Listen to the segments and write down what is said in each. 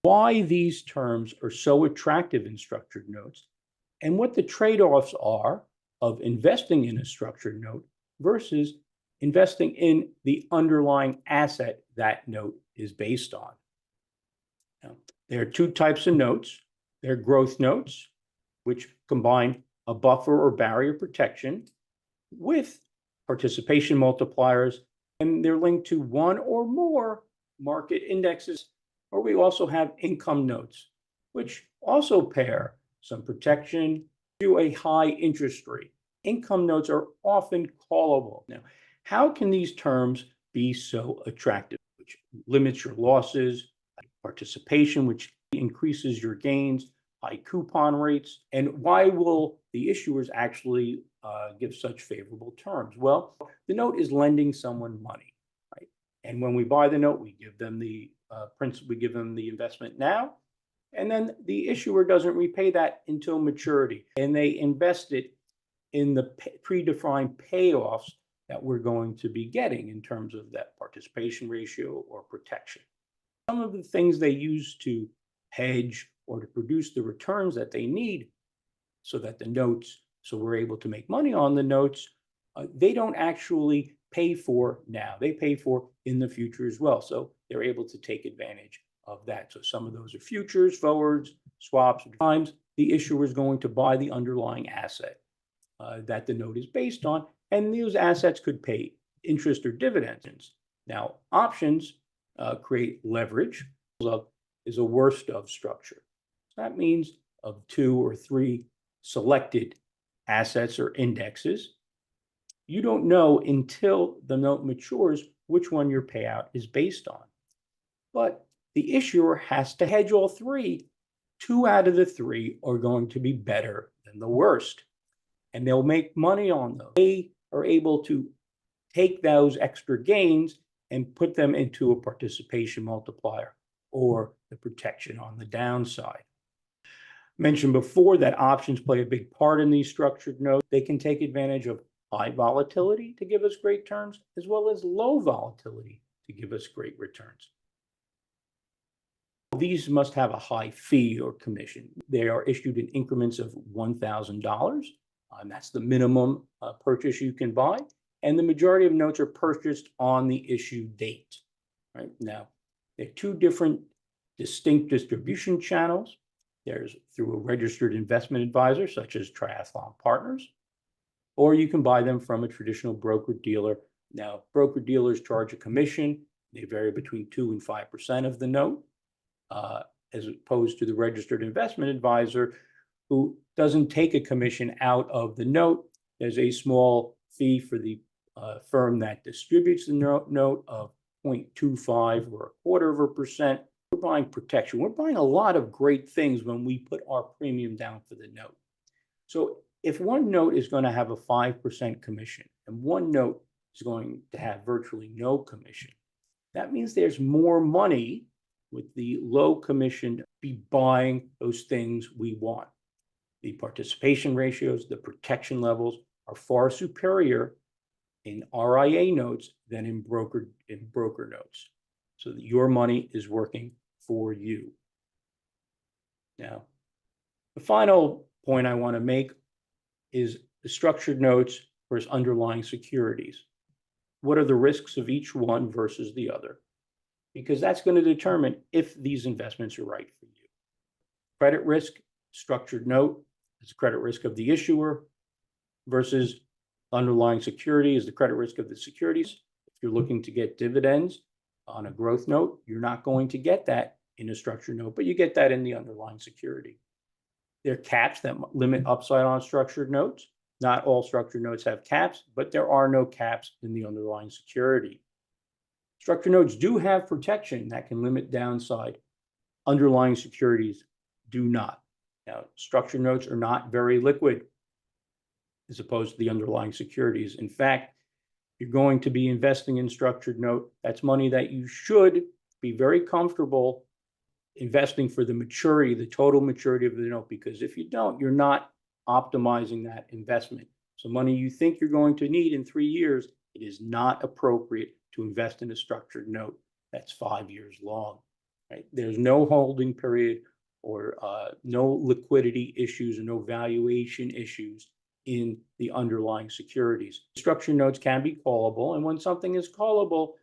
why these terms are so attractive in structured notes, and what the trade-offs are of investing in a structured note versus investing in the underlying asset that note is based on. Now, there are two types of notes. There are growth notes, which combine a buffer or barrier protection with participation multipliers, and they're linked to one or more market indexes. Or we also have income notes, which also pair some protection to a high interest rate. Income notes are often callable. Now, how can these terms be so attractive? Which limits your losses, participation, which increases your gains, high coupon rates, and why will the issuers actually give such favorable terms? Well, the note is lending someone money, right? And when we buy the note, we give them the principal, we give them the investment now, and then the issuer doesn't repay that until maturity, and they invest it in the predefined payoffs that we're going to be getting in terms of that participation ratio or protection. Some of the things they use to hedge or to produce the returns that they need so that the notes, so we're able to make money on the notes, they don't actually pay for now. They pay for in the future as well. So they're able to take advantage of that. So some of those are futures, forwards, swaps. Times the issuer is going to buy the underlying asset that the note is based on, and those assets could pay interest or dividends. Now, options create leverage. Is a worst of structure. So that means of 2 or 3 selected assets or indexes, you don't know until the note matures which one your payout is based on. But the issuer has to hedge all 3. 2 out of the 3 are going to be better than the worst, and they'll make money on those. They are able to take those extra gains and put them into a participation multiplier or the protection on the downside. Mentioned before that options play a big part in these structured notes. They can take advantage of high volatility to give us great terms, as well as low volatility to give us great returns. These must have a high fee or commission. They are issued in increments of $1,000, and that's the minimum purchase you can buy. And the majority of notes are purchased on the issue date. Right now, there are 2 different distinct distribution channels. There's through a registered investment advisor, such as Triathlon Partners, or you can buy them from a traditional broker-dealer. Now, broker-dealers charge a commission. They vary between 2 and 5% of the note, as opposed to the registered investment advisor, who doesn't take a commission out of the note. There's a small fee for the firm that distributes the note of 0.25 or 0.25%. We're buying protection. We're buying a lot of great things when we put our premium down for the note. So if one note is going to have a 5% commission and one note is going to have virtually no commission, that means there's more money with the low commission to be buying those things we want. The participation ratios, the protection levels are far superior in RIA notes than in broker notes, so that your money is working for you. Now, the final point I want to make is the structured notes versus underlying securities. What are the risks of each one versus the other? Because that's going to determine if these investments are right for you. Credit risk, structured note, is the credit risk of the issuer versus underlying security is the credit risk of the securities. If you're looking to get dividends on a growth note, you're not going to get that in a structured note, but you get that in the underlying security. There are caps that limit upside on structured notes. Not all structured notes have caps, but there are no caps in the underlying security. Structured notes do have protection that can limit downside. Underlying securities do not. Now, structured notes are not very liquid as opposed to the underlying securities. In fact, you're going to be investing in structured note. That's money that you should be very comfortable investing for the maturity, the total maturity of the note, because if you don't, you're not optimizing that investment. So money you think you're going to need in 3 years, it is not appropriate to invest in a structured note that's 5 years long. right? There's no holding period or no liquidity issues or no valuation issues in the underlying securities. Structured notes can be callable, and when something is callable,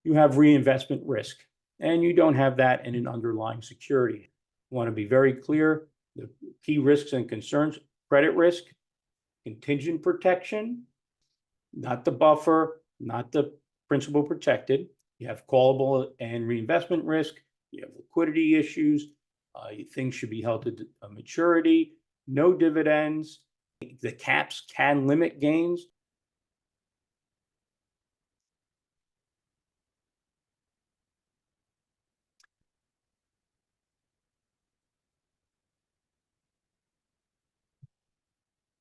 you have reinvestment risk, and you don't have that in an underlying security. You want to be very clear, the key risks and concerns: credit risk, contingent protection, not the buffer, not the principal protected. You have callable and reinvestment risk. You have liquidity issues. Things should be held to maturity. No dividends. The caps can limit gains.